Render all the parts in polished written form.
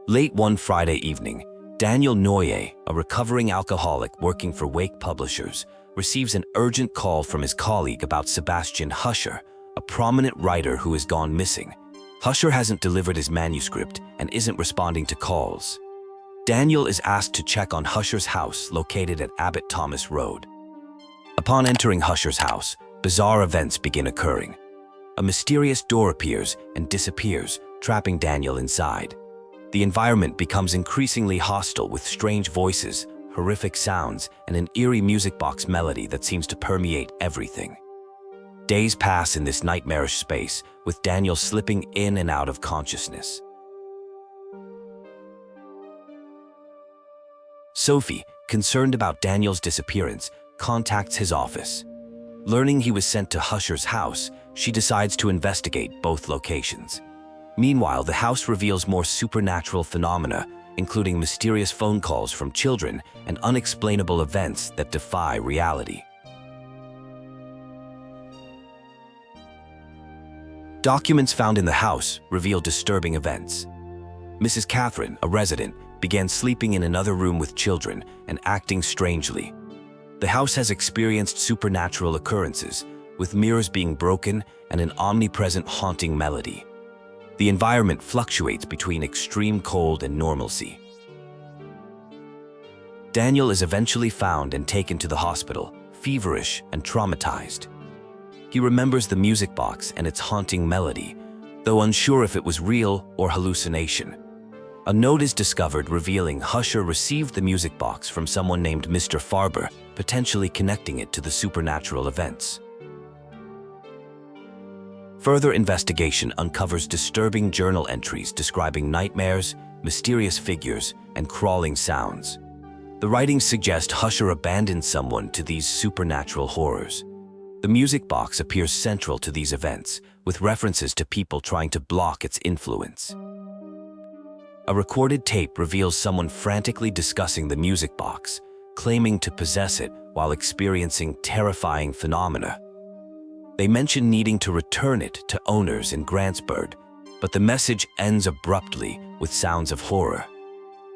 Late one Friday evening, Daniel Noyer, a recovering alcoholic working for Wake Publishers, receives an urgent call from his colleague about Sebastian Hushar, a prominent writer who has gone missing. Hushar hasn't delivered his manuscript and isn't responding to calls. Daniel is asked to check on Hushar's house located at Abbott Thomas Road. Upon entering Hushar's house, bizarre events begin occurring. A mysterious door appears and disappears, trapping Daniel inside. The environment becomes increasingly hostile with strange voices, horrific sounds, and an eerie music box melody that seems to permeate everything. Days pass in this nightmarish space, with Daniel slipping in and out of consciousness. Sophie, concerned about Daniel's disappearance, contacts his office. Learning he was sent to Hushar's house, she decides to investigate both locations. Meanwhile, the house reveals more supernatural phenomena, including mysterious phone calls from children and unexplainable events that defy reality. Documents found in the house reveal disturbing events. Mrs. Catherine, a resident, began sleeping in another room with children and acting strangely. The house has experienced supernatural occurrences, with mirrors being broken and an omnipresent haunting melody. The environment fluctuates between extreme cold and normalcy. Daniel is eventually found and taken to the hospital, feverish and traumatized. He remembers the music box and its haunting melody, though unsure if it was real or hallucination. A note is discovered revealing Hushar received the music box from someone named Mr. Farber, potentially connecting it to the supernatural events. Further investigation uncovers disturbing journal entries describing nightmares, mysterious figures, and crawling sounds. The writings suggest Hushar abandoned someone to these supernatural horrors. The music box appears central to these events, with references to people trying to block its influence. A recorded tape reveals someone frantically discussing the music box, claiming to possess it while experiencing terrifying phenomena. They mention needing to return it to owners in Grantsburg, but the message ends abruptly with sounds of horror.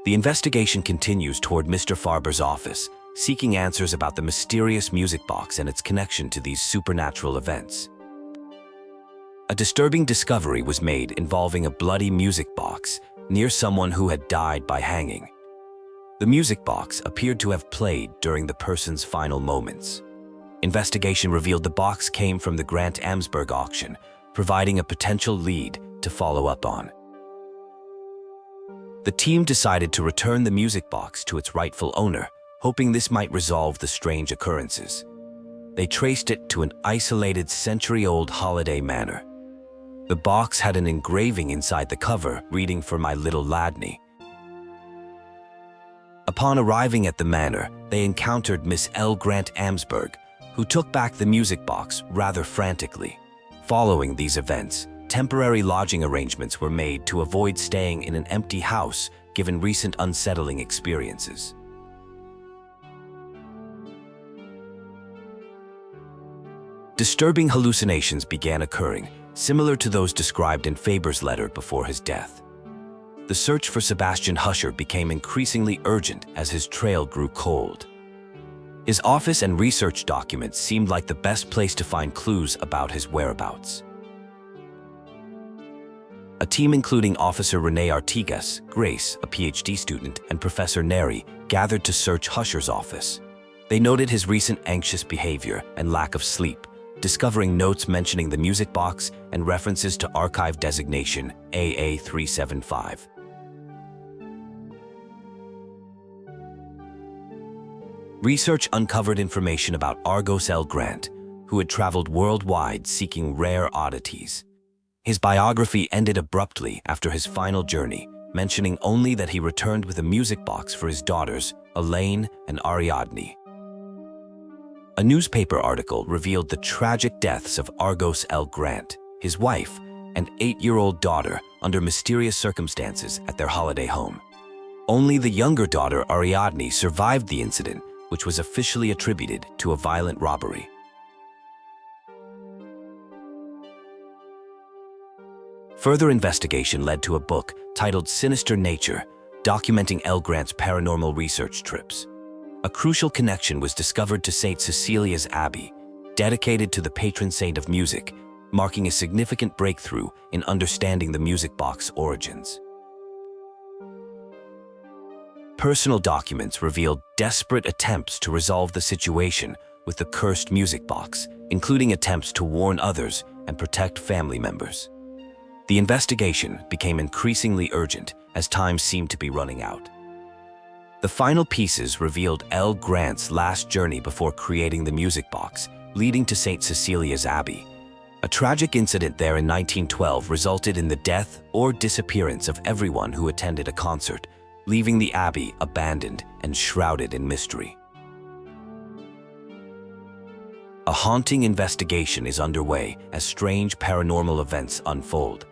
The investigation continues toward Mr. Farber's office, seeking answers about the mysterious music box and its connection to these supernatural events. A disturbing discovery was made involving a bloody music box near someone who had died by hanging. The music box appeared to have played during the person's final moments. Investigation revealed the box came from the Grant Amsberg auction, providing a potential lead to follow up on. The team decided to return the music box to its rightful owner, hoping this might resolve the strange occurrences. They traced it to an isolated century-old Holiday Manor. The box had an engraving inside the cover reading "For my little Ladney." Upon arriving at the manor, they encountered Miss L. Grant Amsberg, who took back the music box rather frantically. Following these events, temporary lodging arrangements were made to avoid staying in an empty house given recent unsettling experiences. Disturbing hallucinations began occurring, similar to those described in Faber's letter before his death. The search for Sebastian Hushar became increasingly urgent as his trail grew cold. His office and research documents seemed like the best place to find clues about his whereabouts. A team including Officer Renee Artigas, Grace, a PhD student, and Professor Neri gathered to search Hushar's office. They noted his recent anxious behavior and lack of sleep, discovering notes mentioning the music box and references to archive designation AA375. Research uncovered information about Argos L. Grant, who had traveled worldwide seeking rare oddities. His biography ended abruptly after his final journey, mentioning only that he returned with a music box for his daughters, Elaine and Ariadne. A newspaper article revealed the tragic deaths of Argos L. Grant, his wife, and 8-year-old daughter under mysterious circumstances at their holiday home. Only the younger daughter, Ariadne, survived the incident, which was officially attributed to a violent robbery. Further investigation led to a book titled Sinister Nature, documenting L. Grant's paranormal research trips. A crucial connection was discovered to St. Cecilia's Abbey, dedicated to the patron saint of music, marking a significant breakthrough in understanding the music box origins. Personal documents revealed desperate attempts to resolve the situation with the cursed music box, including attempts to warn others and protect family members. The investigation became increasingly urgent as time seemed to be running out. The final pieces revealed L. Grant's last journey before creating the music box, leading to St. Cecilia's Abbey. A tragic incident there in 1912 resulted in the death or disappearance of everyone who attended a concert, leaving the Abbey abandoned and shrouded in mystery. A haunting investigation is underway as strange paranormal events unfold.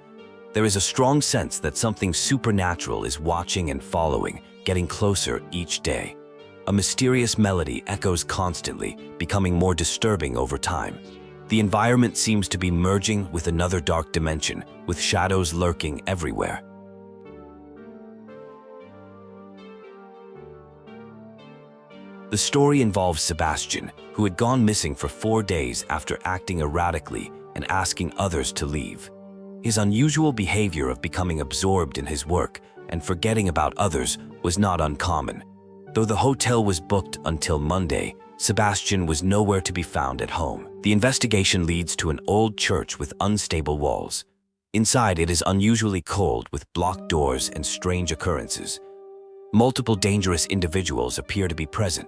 There is a strong sense that something supernatural is watching and following, getting closer each day. A mysterious melody echoes constantly, becoming more disturbing over time. The environment seems to be merging with another dark dimension, with shadows lurking everywhere. The story involves Sebastian, who had gone missing for 4 days after acting erratically and asking others to leave. His unusual behavior of becoming absorbed in his work and forgetting about others was not uncommon. Though the hotel was booked until Monday, Sebastian was nowhere to be found at home. The investigation leads to an old church with unstable walls. Inside, it is unusually cold with blocked doors and strange occurrences. Multiple dangerous individuals appear to be present.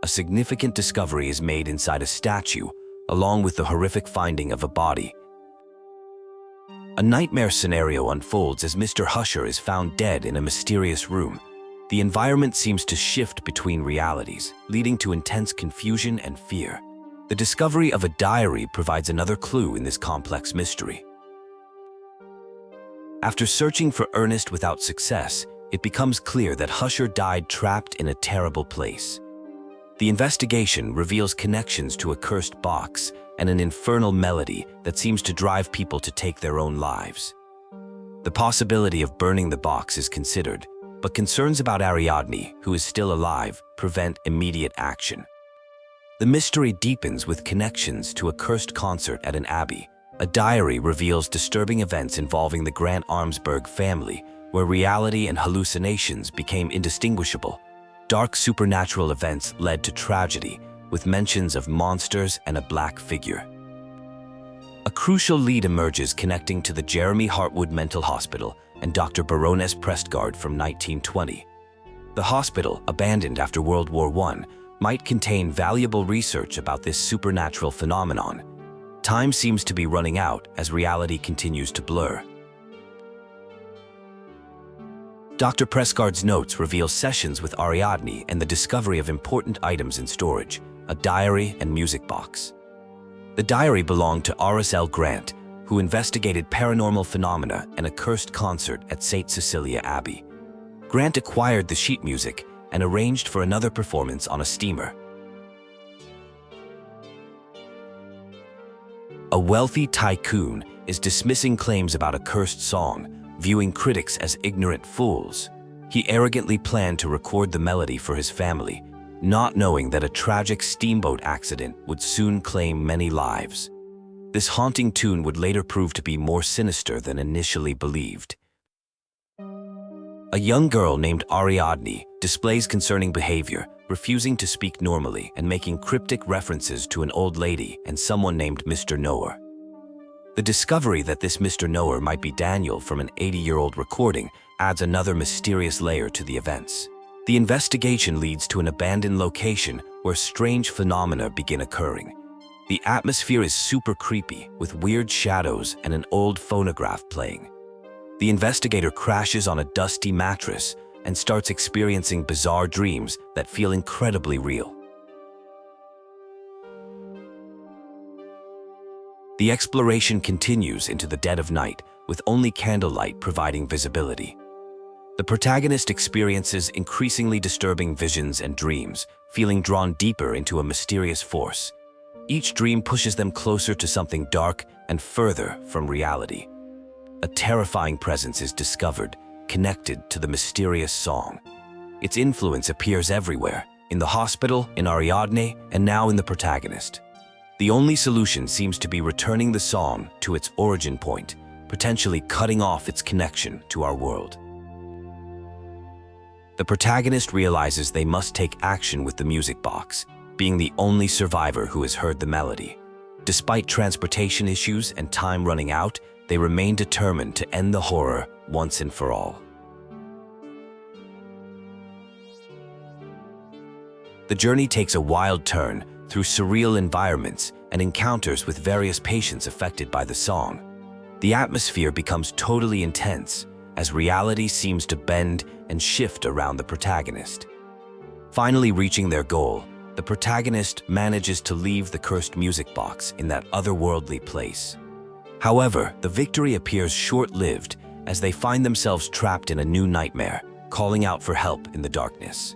A significant discovery is made inside a statue, along with the horrific finding of a body. A nightmare scenario unfolds as Mr. Hushar is found dead in a mysterious room. The environment seems to shift between realities, leading to intense confusion and fear. The discovery of a diary provides another clue in this complex mystery. After searching for Ernest without success, it becomes clear that Hushar died trapped in a terrible place. The investigation reveals connections to a cursed box and an infernal melody that seems to drive people to take their own lives. The possibility of burning the box is considered, but concerns about Ariadne, who is still alive, prevent immediate action. The mystery deepens with connections to a cursed concert at an abbey. A diary reveals disturbing events involving the Grant Armsburg family, where reality and hallucinations became indistinguishable. Dark supernatural events led to tragedy, with mentions of monsters and a black figure. A crucial lead emerges connecting to the Jeremy Hartwood Mental Hospital and Dr. Baroness Prescard from 1920. The hospital, abandoned after World War I, might contain valuable research about this supernatural phenomenon. Time seems to be running out as reality continues to blur. Dr. Prescard's notes reveal sessions with Ariadne and the discovery of important items in storage, a diary and music box. The diary belonged to R.S.L. Grant, who investigated paranormal phenomena and a cursed concert at St. Cecilia Abbey. Grant acquired the sheet music and arranged for another performance on a steamer. A wealthy tycoon is dismissing claims about a cursed song, viewing critics as ignorant fools. He arrogantly planned to record the melody for his family, not knowing that a tragic steamboat accident would soon claim many lives. This haunting tune would later prove to be more sinister than initially believed. A young girl named Ariadne displays concerning behavior, refusing to speak normally and making cryptic references to an old lady and someone named Mr. Knower. The discovery that this Mr. Knower might be Daniel from an 80-year-old recording adds another mysterious layer to the events. The investigation leads to an abandoned location where strange phenomena begin occurring. The atmosphere is super creepy, with weird shadows and an old phonograph playing. The investigator crashes on a dusty mattress and starts experiencing bizarre dreams that feel incredibly real. The exploration continues into the dead of night, with only candlelight providing visibility. The protagonist experiences increasingly disturbing visions and dreams, feeling drawn deeper into a mysterious force. Each dream pushes them closer to something dark and further from reality. a terrifying presence is discovered, connected to the mysterious song. Its influence appears everywhere, in the hospital, in Ariadne, and now in the Protagonist. The only solution seems to be returning the song to its origin point, potentially cutting off its connection to our world. The Protagonist realizes they must take action with the music box, being the only survivor who has heard the melody. Despite transportation issues and time running out, they remain determined to end the horror once and for all. The journey takes a wild turn through surreal environments and encounters with various patients affected by the song. The atmosphere becomes totally intense as reality seems to bend and shift around the Protagonist. Finally reaching their goal, the Protagonist manages to leave the cursed music box in that otherworldly place. However, the victory appears short-lived as they find themselves trapped in a new nightmare, calling out for help in the darkness.